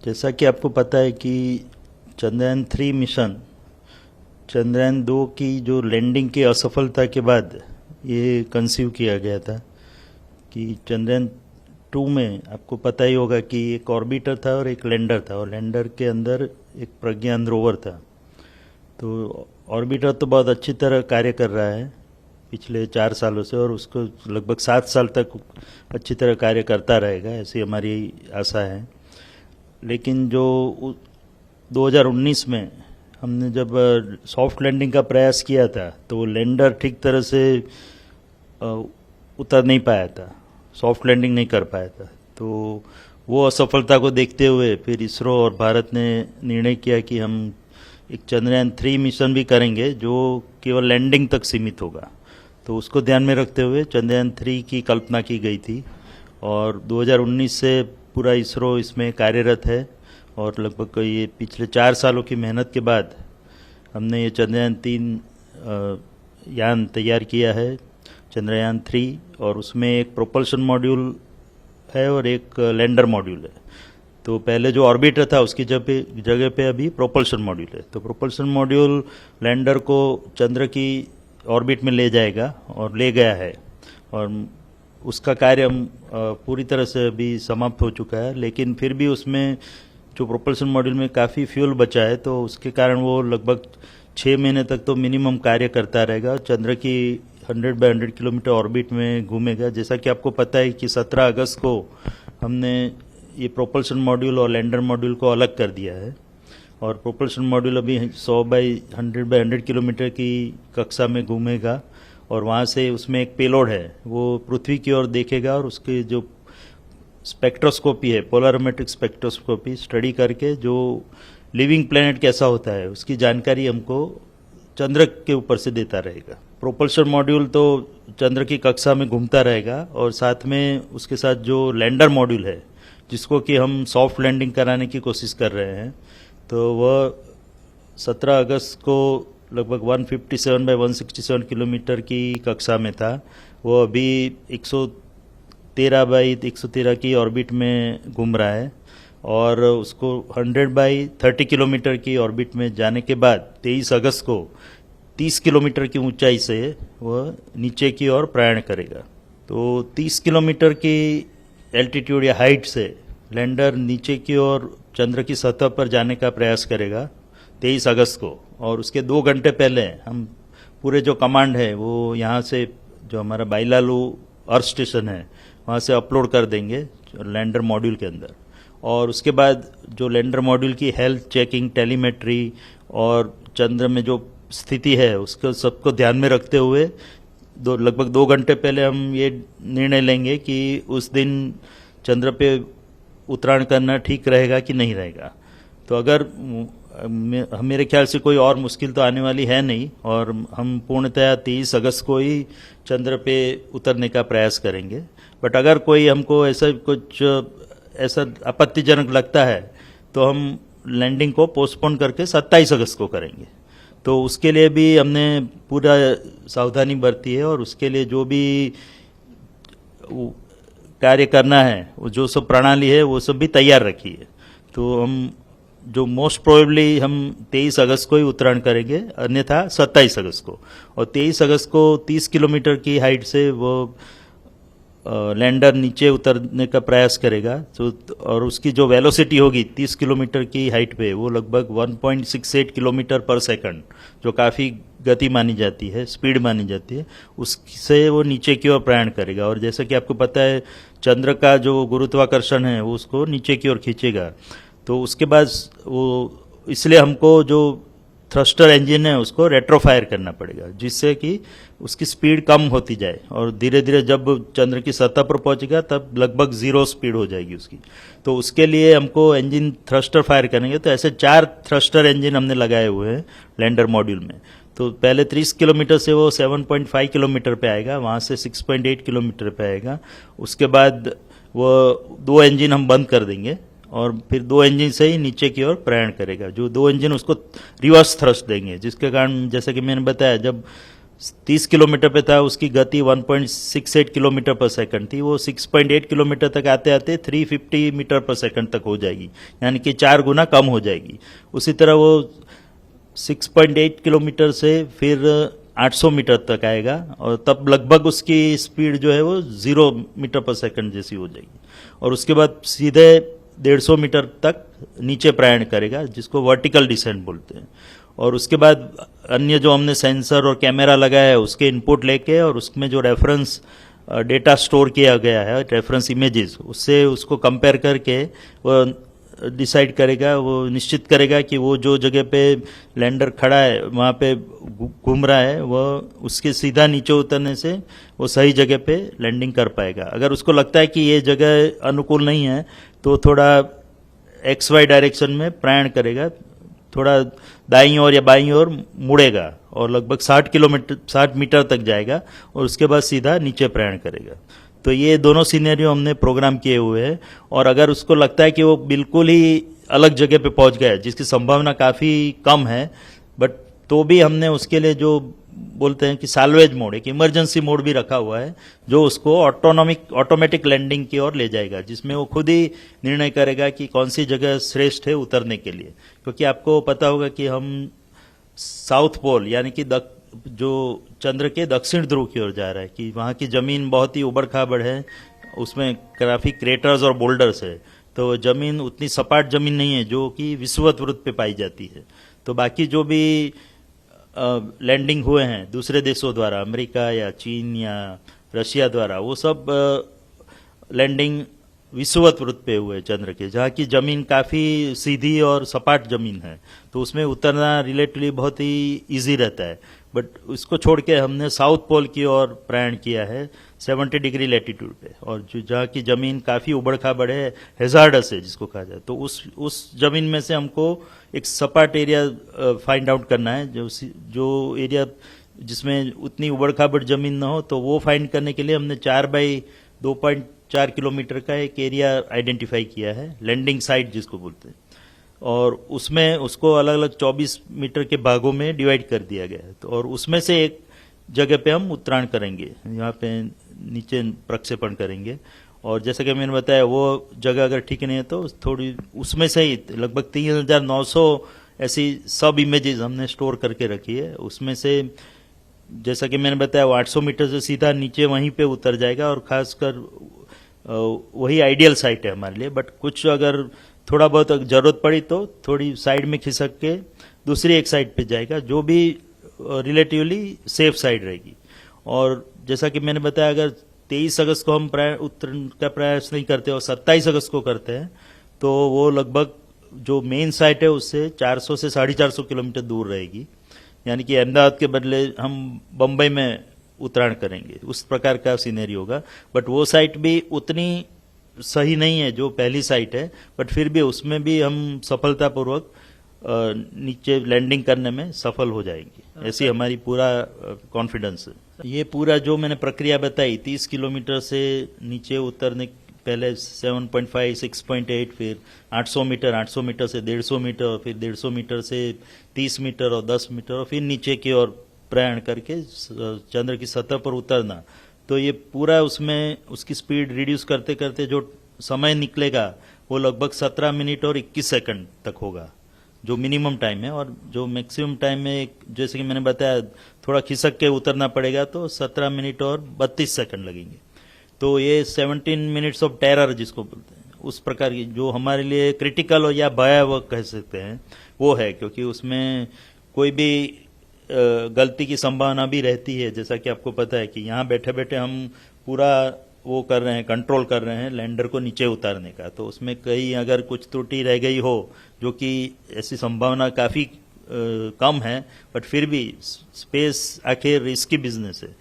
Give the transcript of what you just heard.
जैसा कि आपको पता है कि चंद्रयान 3 मिशन चंद्रयान 2 की जो लैंडिंग की असफलता के बाद ये कंसीव किया गया था कि चंद्रयान 2 में आपको पता ही होगा कि एक ऑर्बिटर था और एक लैंडर था, और लैंडर के अंदर एक प्रज्ञान रोवर था। तो ऑर्बिटर तो बहुत अच्छी तरह कार्य कर रहा है पिछले 4 सालों से, और उसको लगभग 7 साल तक अच्छी तरह कार्य करता रहेगा, ऐसी हमारी आशा है। लेकिन जो 2019 में हमने जब सॉफ्ट लैंडिंग का प्रयास किया था तो लैंडर ठीक तरह से उतर नहीं पाया था, सॉफ्ट लैंडिंग नहीं कर पाया था। तो वो असफलता को देखते हुए फिर इसरो और भारत ने निर्णय किया कि हम एक चंद्रयान 3 मिशन भी करेंगे जो केवल लैंडिंग तक सीमित होगा। तो उसको ध्यान में रखते हुए चंद्रयान 3 की कल्पना की गई थी, और 2019 से पूरा इसरो इसमें कार्यरत है, और लगभग ये पिछले 4 सालों की मेहनत के बाद हमने ये चंद्रयान 3 यान तैयार किया है, चंद्रयान 3, और उसमें एक प्रोपल्शन मॉड्यूल है और एक लैंडर मॉड्यूल है। तो पहले जो ऑर्बिटर था उसकी जगह पे अभी प्रोपल्शन मॉड्यूल है। तो प्रोपल्शन मॉड्यूल लैंडर को चंद्र की ऑर्बिट में ले जाएगा और ले गया है, और उसका कार्य पूरी तरह से अभी समाप्त हो चुका है। लेकिन फिर भी उसमें जो प्रोपल्शन मॉड्यूल में काफ़ी फ्यूल बचा है, तो उसके कारण वो लगभग 6 महीने तक तो मिनिमम कार्य करता रहेगा। चंद्र की 100 बाय 100 किलोमीटर ऑर्बिट में घूमेगा। जैसा कि आपको पता है कि 17 अगस्त को हमने ये प्रोपल्शन मॉड्यूल और लैंडर मॉड्यूल को अलग कर दिया है, और प्रोपल्शन मॉड्यूल अभी 100 बाय 100 किलोमीटर की कक्षा में घूमेगा, और वहाँ से उसमें एक पेलोड है, वो पृथ्वी की ओर देखेगा, और उसके जो स्पेक्ट्रोस्कोपी है, पोलरोमेट्रिक स्पेक्ट्रोस्कोपी स्टडी करके जो लिविंग प्लेनेट कैसा होता है उसकी जानकारी हमको चंद्र के ऊपर से देता रहेगा। प्रोपल्शन मॉड्यूल तो चंद्र की कक्षा में घूमता रहेगा, और साथ में उसके साथ जो लैंडर मॉड्यूल है जिसको कि हम सॉफ्ट लैंडिंग कराने की कोशिश कर रहे हैं, तो वह 17 अगस्त को लगभग 157 बाय 167 किलोमीटर की कक्षा में था। वो अभी 113 बाई 113 की ऑर्बिट में घूम रहा है, और उसको 100 बाई 30 किलोमीटर की ऑर्बिट में जाने के बाद 23 अगस्त को 30 किलोमीटर की ऊंचाई से वह नीचे की ओर प्रयाण करेगा। तो 30 किलोमीटर की एल्टीट्यूड या हाइट से लैंडर नीचे की ओर चंद्र की सतह पर जाने का प्रयास करेगा 23 अगस्त को, और उसके 2 घंटे पहले हम पूरे जो कमांड है वो यहाँ से जो हमारा बाइलालू अर्थ स्टेशन है वहाँ से अपलोड कर देंगे लैंडर मॉड्यूल के अंदर। और उसके बाद जो लैंडर मॉड्यूल की हेल्थ चेकिंग, टेलीमेट्री और चंद्र में जो स्थिति है उसको सबको ध्यान में रखते हुए लगभग 2 घंटे पहले हम ये निर्णय लेंगे कि उस दिन चंद्र पे उतराण करना ठीक रहेगा कि नहीं रहेगा। तो अगर मेरे ख्याल से कोई और मुश्किल तो आने वाली है नहीं, और हम पूर्णतया 23 अगस्त को ही चंद्र पे उतरने का प्रयास करेंगे। बट अगर कोई हमको ऐसा आपत्तिजनक लगता है तो हम लैंडिंग को पोस्टपोन करके 27 अगस्त को करेंगे। तो उसके लिए भी हमने पूरा सावधानी बरती है, और उसके लिए जो भी कार्य करना है, वो जो सब प्रणाली है वो सब भी तैयार रखी है। तो हम जो मोस्ट प्रोबेबली हम 23 अगस्त को ही उत्तरायण करेंगे, अन्यथा 27 अगस्त को। और 23 अगस्त को 30 किलोमीटर की हाइट से वो लैंडर नीचे उतरने का प्रयास करेगा। तो और उसकी जो वेलोसिटी होगी 30 किलोमीटर की हाइट पे, वो लगभग 1.68 किलोमीटर पर सेकंड, जो काफ़ी गति मानी जाती है, स्पीड मानी जाती है, उससे वो नीचे की ओर प्रयाण करेगा। और जैसा कि आपको पता है चंद्र का जो गुरुत्वाकर्षण है वो उसको नीचे की ओर खींचेगा। तो उसके बाद वो इसलिए हमको जो थ्रस्टर इंजन है उसको रेट्रोफायर करना पड़ेगा, जिससे कि उसकी स्पीड कम होती जाए, और धीरे धीरे जब चंद्र की सतह पर पहुंचेगा तब लगभग 0 स्पीड हो जाएगी उसकी। तो उसके लिए हमको इंजन थ्रस्टर फायर करेंगे। तो ऐसे 4 थ्रस्टर इंजन हमने लगाए हुए हैं लैंडर मॉड्यूल में। तो पहले 30 किलोमीटर से वो 7.5 किलोमीटर पे आएगा, वहाँ से 6.8 किलोमीटर पे आएगा। उसके बाद वो 2 इंजन हम बंद कर देंगे, और फिर 2 इंजन से ही नीचे की ओर प्रयाण करेगा। जो 2 इंजन उसको रिवर्स थ्रस्ट देंगे, जिसके कारण जैसे कि मैंने बताया जब 30 किलोमीटर पे था, उसकी गति 1.68 किलोमीटर पर सेकंड थी, वो 6.8 किलोमीटर तक आते आते 350 मीटर पर सेकंड तक हो जाएगी, यानी कि 4 गुना कम हो जाएगी। उसी तरह वो 6.8 किलोमीटर से फिर 800 मीटर तक आएगा और तब लगभग उसकी स्पीड जो है वो 0 मीटर पर सेकंड जैसी हो जाएगी, और उसके बाद सीधे 150 मीटर तक नीचे प्रयाण करेगा, जिसको वर्टिकल डिसेंट बोलते हैं। और उसके बाद अन्य जो हमने सेंसर और कैमरा लगाया है उसके इनपुट लेके और उसमें जो रेफरेंस डेटा स्टोर किया गया है, रेफरेंस इमेजेस, उससे उसको कंपेयर करके वो डिसाइड करेगा, वो निश्चित करेगा कि वो जो जगह पे लैंडर खड़ा है वहाँ पे घूम रहा है, वह उसके सीधा नीचे उतरने से वो सही जगह पे लैंडिंग कर पाएगा। अगर उसको लगता है कि ये जगह अनुकूल नहीं है तो थोड़ा XY डायरेक्शन में प्रयाण करेगा, थोड़ा दाईं ओर या बाईं ओर मुड़ेगा और लगभग 60 मीटर तक जाएगा और उसके बाद सीधा नीचे प्रयाण करेगा। तो ये दोनों सिनेरियो हमने प्रोग्राम किए हुए हैं, और अगर उसको लगता है कि वो बिल्कुल ही अलग जगह पे पहुंच गया है जिसकी संभावना काफ़ी कम है, बट तो भी हमने उसके लिए जो बोलते हैं कि साल्वेज मोड, एक इमरजेंसी मोड भी रखा हुआ है जो उसको ऑटोमेटिक लैंडिंग की ओर ले जाएगा, जिसमें वो खुद ही निर्णय करेगा कि कौन सी जगह श्रेष्ठ है उतरने के लिए। क्योंकि आपको पता होगा कि हम साउथ पोल यानी कि जो चंद्र के दक्षिण ध्रुव की ओर जा रहा है, कि वहाँ की जमीन बहुत ही उबड़ खाबड़ है, उसमें काफ़ी क्रेटर्स और बोल्डर्स है, तो जमीन उतनी सपाट जमीन नहीं है जो कि विषुवत वृत्त पे पाई जाती है। तो बाकी जो भी लैंडिंग हुए हैं दूसरे देशों द्वारा, अमेरिका या चीन या रशिया द्वारा, वो सब लैंडिंग विषुवत वृत्त पे हुए चंद्र के, जहाँ की जमीन काफ़ी सीधी और सपाट जमीन है, तो उसमें उतरना रिलेटिवली बहुत ही इजी रहता है। बट उसको छोड़ के हमने साउथ पोल की ओर प्रयाण किया है 70 डिग्री लैटिट्यूड पे, और जो जहाँ की जमीन काफ़ी उबड़ खाबड़ है, हेजार्डस है जिसको कहा जाए, तो उस जमीन में से हमको एक सपाट एरिया फाइंड आउट करना है, जो एरिया जिसमें उतनी उबड़ खाबड़ जमीन ना हो, तो वो फाइंड करने के लिए हमने 4x2.4 किलोमीटर का एक एरिया आइडेंटिफाई किया है, लैंडिंग साइट जिसको बोलते हैं, और उसमें उसको अलग अलग 24 मीटर के भागों में डिवाइड कर दिया गया है। तो और उसमें से एक जगह पे हम उत्तरायण करेंगे, यहाँ पे नीचे प्रक्षेपण करेंगे, और जैसा कि मैंने बताया वो जगह अगर ठीक नहीं है तो थोड़ी उसमें से ही लगभग 3900 ऐसी सब इमेजेस हमने स्टोर करके रखी है। उसमें से जैसा कि मैंने बताया वो 800 मीटर से सीधा नीचे वहीं पे उतर जाएगा, और खासकर वही आइडियल साइट है हमारे लिए। बट कुछ अगर थोड़ा बहुत जरूरत पड़ी तो थोड़ी साइड में खिसक के दूसरी एक साइड पे जाएगा, जो भी रिलेटिवली सेफ साइड रहेगी। और जैसा कि मैंने बताया, अगर 23 अगस्त को हम उत्तरायण का प्रयास नहीं करते और 27 अगस्त को करते हैं, तो वो लगभग जो मेन साइट है उससे 400 से 450 किलोमीटर दूर रहेगी, यानी कि अहमदाबाद के बदले हम बम्बई में उत्तरायण करेंगे, उस प्रकार का सीनरी होगा। बट वो साइट भी उतनी सही नहीं है जो पहली साइट है, बट फिर भी उसमें भी हम सफलतापूर्वक नीचे लैंडिंग करने में सफल हो जाएंगे, ऐसी हमारी पूरा कॉन्फिडेंस है। ये पूरा जो मैंने प्रक्रिया बताई, 30 किलोमीटर से नीचे उतरने पहले 7.5, 6.8, फिर 800 मीटर, 800 मीटर से 150 मीटर, फिर 150 मीटर से 30 मीटर और 10 मीटर, और फिर नीचे की ओर प्रयाण करके चंद्र की सतह पर उतरना। तो ये पूरा उसमें उसकी स्पीड रिड्यूस करते करते जो समय निकलेगा वो लगभग 17 मिनट और 21 सेकंड तक होगा, जो मिनिमम टाइम है। और जो मैक्सिमम टाइम में जैसे कि मैंने बताया थोड़ा खिसक के उतरना पड़ेगा, तो 17 मिनट और 32 सेकंड लगेंगे। तो ये 17 मिनट्स ऑफ टेरर जिसको बोलते हैं, उस प्रकार की जो हमारे लिए क्रिटिकल हो या भयावह कह सकते हैं वो है, क्योंकि उसमें कोई भी गलती की संभावना भी रहती है। जैसा कि आपको पता है कि यहाँ बैठे बैठे हम पूरा वो कर रहे हैं, कंट्रोल कर रहे हैं लैंडर को नीचे उतारने का, तो उसमें कहीं अगर कुछ त्रुटि रह गई हो, जो कि ऐसी संभावना काफ़ी कम है, बट फिर भी स्पेस आखिर रिस्की बिजनेस है,